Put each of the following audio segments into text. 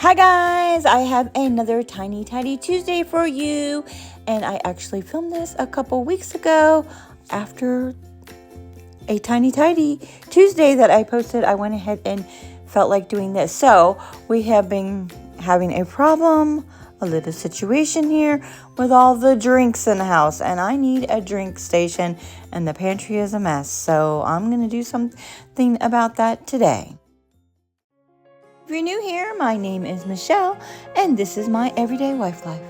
Hi guys, I have another Tiny Tidy Tuesday for you, and I actually filmed this a couple weeks ago after a Tiny Tidy Tuesday that I posted. I went ahead and felt like doing this. So we have been having a problem, a little situation here with all the drinks in the house, and I need a drink station, and the pantry is a mess. So I'm going to do something about that today. If you're new here, my name is Michelle, and this is my everyday wife life.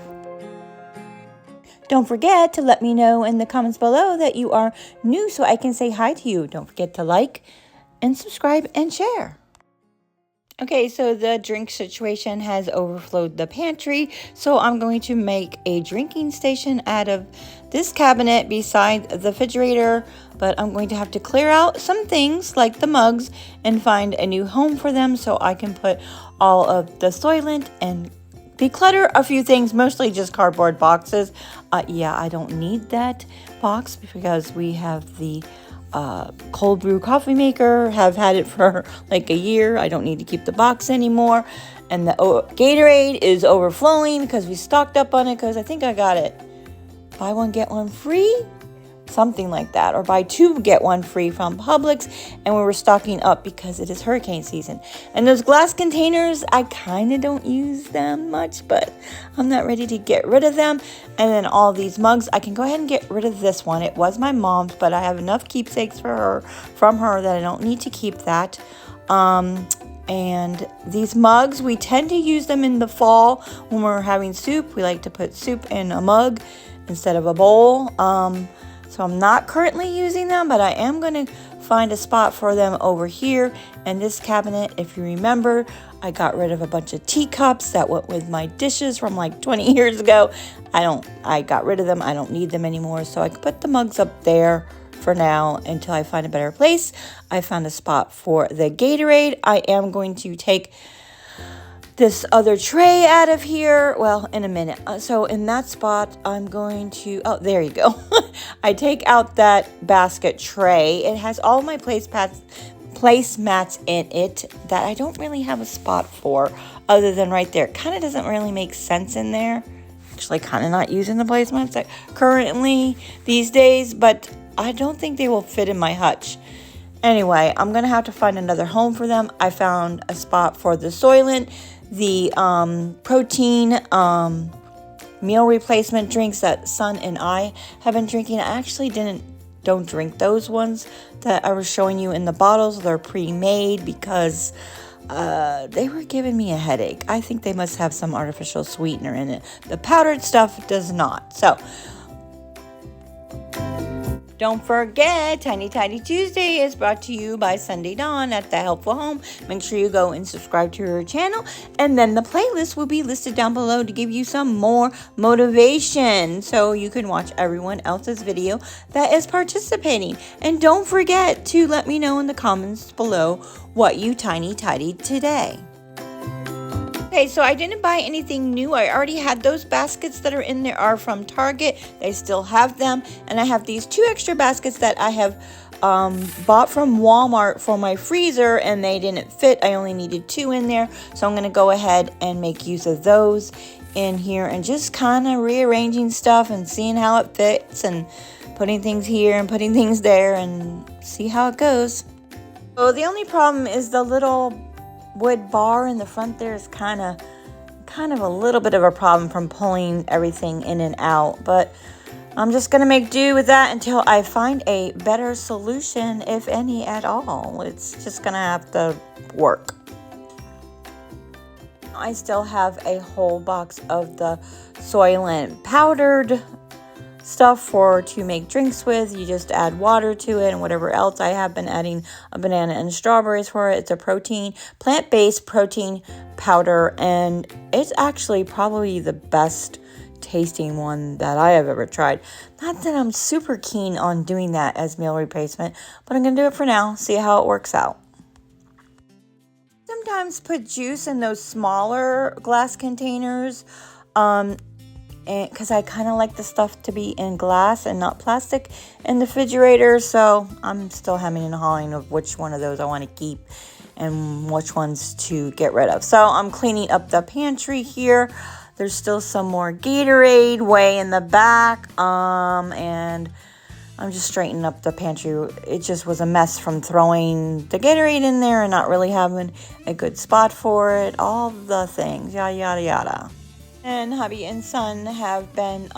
Don't forget to let me know in the comments below that you are new so I can say hi to you. Don't forget to like and subscribe and share. Okay, so the drink situation has overflowed the pantry, so I'm going to make a drinking station out of this cabinet beside the refrigerator, but I'm going to have to clear out some things like the mugs and find a new home for them so I can put all of the Soylent and declutter a few things, mostly just cardboard boxes. Yeah, I don't need that box because we have the cold brew coffee maker, have had it for like a year. I don't need to keep the box anymore. And the Gatorade is overflowing because we stocked up on it because I think I got it buy one get one free, something like that, or buy two get one free from Publix, and we were stocking up because it is hurricane season. And those glass containers, I kind of don't use them much, but I'm not ready to get rid of them. And then all these mugs, I can go ahead and get rid of this one. It was my mom's, but I have enough keepsakes from her that I don't need to keep that. And these mugs, we tend to use them in the fall when we're having soup. We like to put soup in a mug instead of a bowl. So I'm not currently using them, but I am going to find a spot for them over here. And this cabinet, if you remember, I got rid of a bunch of teacups that went with my dishes from like 20 years ago. I got rid of them. I don't need them anymore. So I can put the mugs up there for now until I find a better place. I found a spot for the Gatorade. I am going to take this other tray out of here, well, in a minute. So in that spot, I'm going to, oh, there you go. I take out that basket tray. It has all my placemats in it that I don't really have a spot for other than right there. Kind of doesn't really make sense in there. Actually, kind of not using the placemats currently these days, but I don't think they will fit in my hutch. Anyway, I'm going to have to find another home for them. I found a spot for the Soylent, the protein meal replacement drinks that Son and I have been drinking. I actually don't drink those ones that I was showing you in the bottles. They're pre-made because they were giving me a headache. I think they must have some artificial sweetener in it. The powdered stuff does not. So don't forget, Tiny Tidy Tuesday is brought to you by Sunday Dawn at The Helpful Home. Make sure you go and subscribe to her channel, and then the playlist will be listed down below to give you some more motivation so you can watch everyone else's video that is participating. And don't forget to let me know in the comments below what you Tiny Tidied today. Okay, so I didn't buy anything new. I already had those baskets that are in there are from Target. They still have them. And I have these 2 extra baskets that I have bought from Walmart for my freezer, and they didn't fit. I only needed 2 in there. So I'm going to go ahead and make use of those in here and just kind of rearranging stuff and seeing how it fits and putting things here and putting things there and see how it goes. So the only problem is the little wood bar in the front there is kind of a little bit of a problem from pulling everything in and out, but I'm just gonna make do with that until I find a better solution, if any at all. It's just gonna have to work. I still have a whole box of the Soylent powdered stuff to make drinks with. You just add water to it and whatever else. I have been adding a banana and strawberries for it. It's a plant-based protein powder, and it's actually probably the best tasting one that I have ever tried. Not that I'm super keen on doing that as meal replacement, but I'm gonna do it for now, see how it works out. Sometimes put juice in those smaller glass containers, because I kind of like the stuff to be in glass and not plastic in the refrigerator. So I'm still hemming and hawing of which one of those I want to keep and which ones to get rid of. So I'm cleaning up the pantry here. There's still some more Gatorade way in the back, and I'm just straightening up the pantry. It just was a mess from throwing the Gatorade in there and not really having a good spot for it. All the things, yada, yada, yada. And hubby and son have been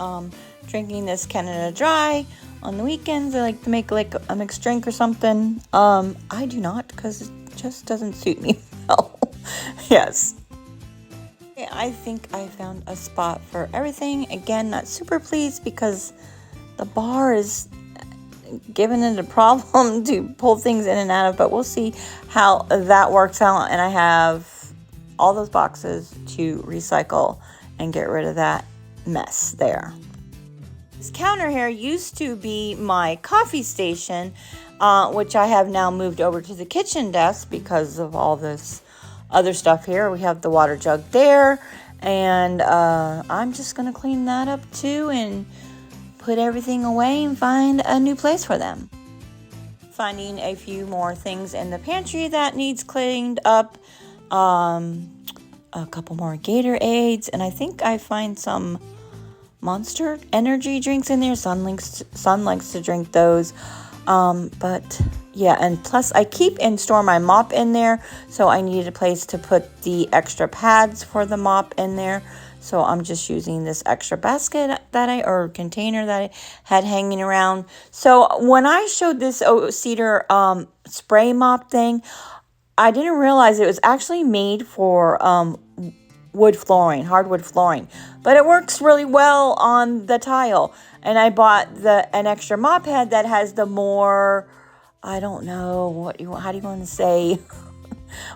drinking this Canada Dry on the weekends. I like to make like a mixed drink or something. I do not, because it just doesn't suit me well. Yes. I think I found a spot for everything. Again, not super pleased because the bar is giving it a problem to pull things in and out of, but we'll see how that works out. And I have all those boxes to recycle and get rid of that mess there. This counter here used to be my coffee station, which I have now moved over to the kitchen desk because of all this other stuff here. We have the water jug there, and I'm just going to clean that up too and put everything away and find a new place for them. Finding a few more things in the pantry that needs cleaned up. A couple more Gatorades, and I think I find some Monster energy drinks in there. Son likes to drink those. But yeah, and plus I keep and store my mop in there, so I needed a place to put the extra pads for the mop in there. So I'm just using this extra basket or container that I had hanging around. So when I showed this cedar spray mop thing, I didn't realize it was actually made for wood flooring, hardwood flooring, but it works really well on the tile. And I bought an extra mop head that has the more, I don't know how do you want to say,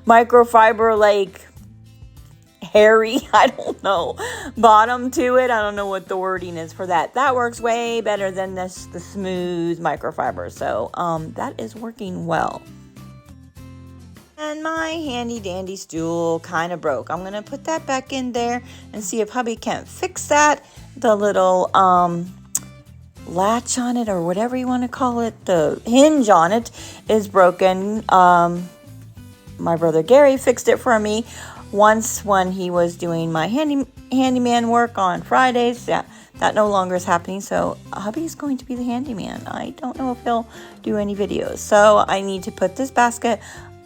microfiber, like hairy, I don't know, bottom to it. I don't know what the wording is for that. That works way better than the smooth microfiber. So that is working well. And my handy dandy stool kind of broke. I'm going to put that back in there and see if hubby can't fix that. The little latch on it, or whatever you want to call it, the hinge on it is broken. My brother Gary fixed it for me once when he was doing my handyman work on Fridays. Yeah, that no longer is happening, so hubby's going to be the handyman. I don't know if he'll do any videos. So I need to put this basket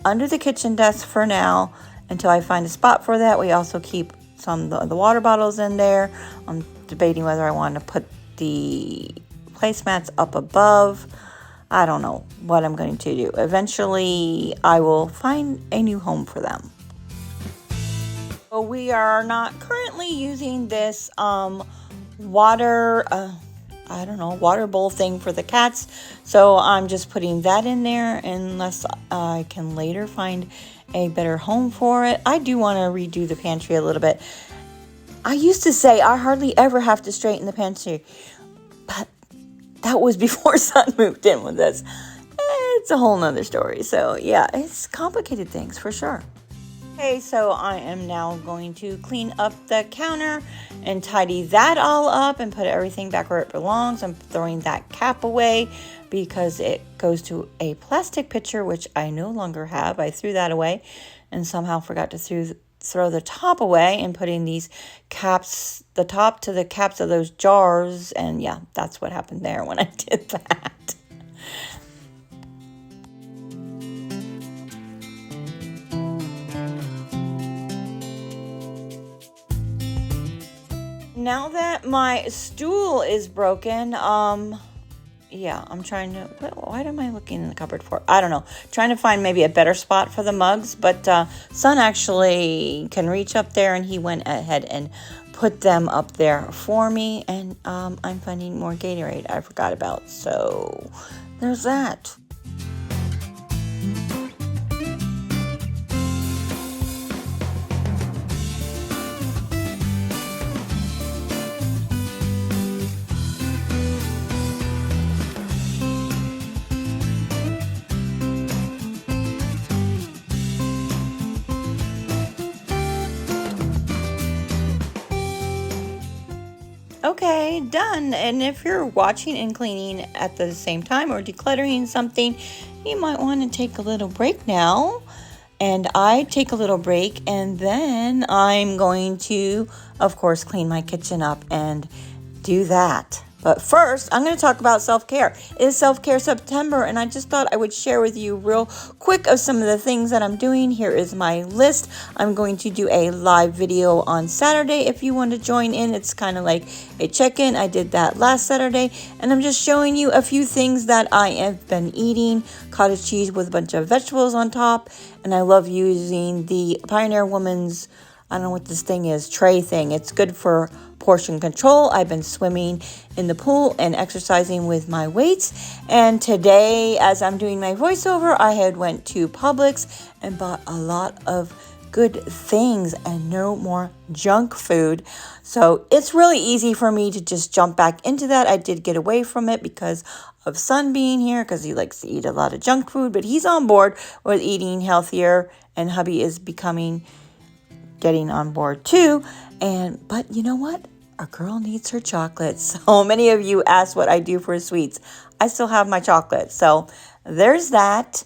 under the kitchen desk for now until I find a spot for that. We also keep some of the water bottles in there. I'm debating whether I want to put the placemats up above. I don't know what I'm going to do. Eventually, I will find a new home for them. So we are not currently using this water bowl thing for the cats. So I'm just putting that in there unless I can later find a better home for it. I do want to redo the pantry a little bit. I used to say I hardly ever have to straighten the pantry, but that was before son moved in with us. It's a whole nother story. So yeah, it's complicated things for sure. Okay, so I am now going to clean up the counter and tidy that all up and put everything back where it belongs. I'm throwing that cap away because it goes to a plastic pitcher, which I no longer have. I threw that away and somehow forgot to throw the top away and putting these caps, the top to the caps of those jars. And yeah, that's what happened there when I did that. Now that my stool is broken, yeah, I'm trying to, what am I looking in the cupboard for? I don't know. Trying to find maybe a better spot for the mugs, but son actually can reach up there, and he went ahead and put them up there for me. And I'm finding more Gatorade I forgot about. So there's that. Okay, done. And if you're watching and cleaning at the same time or decluttering something, you might want to take a little break now and I take a little break, and then I'm going to, of course, clean my kitchen up and do that. But first, I'm going to talk about self-care. It is Self-Care September, and I just thought I would share with you real quick of some of the things that I'm doing. Here is my list. I'm going to do a live video on Saturday if you want to join in. It's kind of like a check-in. I did that last Saturday, and I'm just showing you a few things that I have been eating. Cottage cheese with a bunch of vegetables on top, and I love using the Pioneer Woman's, I don't know what this thing is, tray thing. It's good for portion control. I've been swimming in the pool and exercising with my weights. And today, as I'm doing my voiceover, I had went to Publix and bought a lot of good things and no more junk food. So it's really easy for me to just jump back into that. I did get away from it because of Son being here, because he likes to eat a lot of junk food, but he's on board with eating healthier, and hubby is getting on board too. But you know what? A girl needs her chocolate. So many of you asked what I do for sweets. I still have my chocolate. So there's that.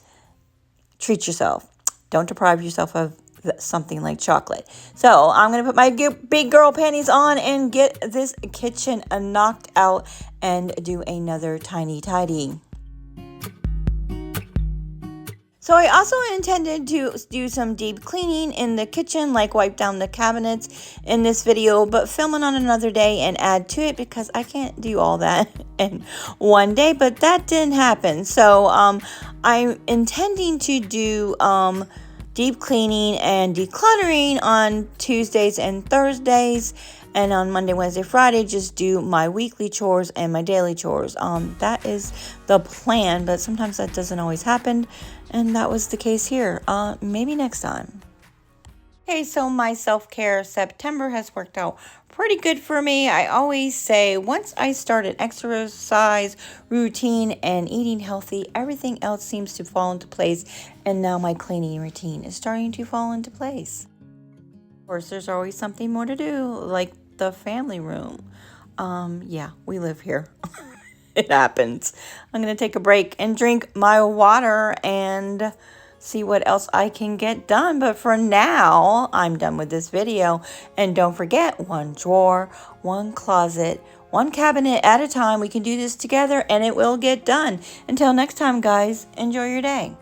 Treat yourself. Don't deprive yourself of something like chocolate. So I'm going to put my big girl panties on and get this kitchen knocked out and do another tiny tidy. So I also intended to do some deep cleaning in the kitchen, like wipe down the cabinets in this video, but film it on another day and add to it because I can't do all that in one day, but that didn't happen. So I'm intending to do deep cleaning and decluttering on Tuesdays and Thursdays, and on Monday, Wednesday, Friday, just do my weekly chores and my daily chores. That is the plan, but sometimes that doesn't always happen. And that was the case here. Maybe next time. Okay, so my self-care September has worked out pretty good for me. I always say once I start an exercise routine and eating healthy, everything else seems to fall into place. And now my cleaning routine is starting to fall into place. Of course, there's always something more to do, like the family room. Yeah, we live here. It happens. I'm going to take a break and drink my water and see what else I can get done. But for now, I'm done with this video. And don't forget, one drawer, one closet, one cabinet at a time. We can do this together and it will get done. Until next time, guys, enjoy your day.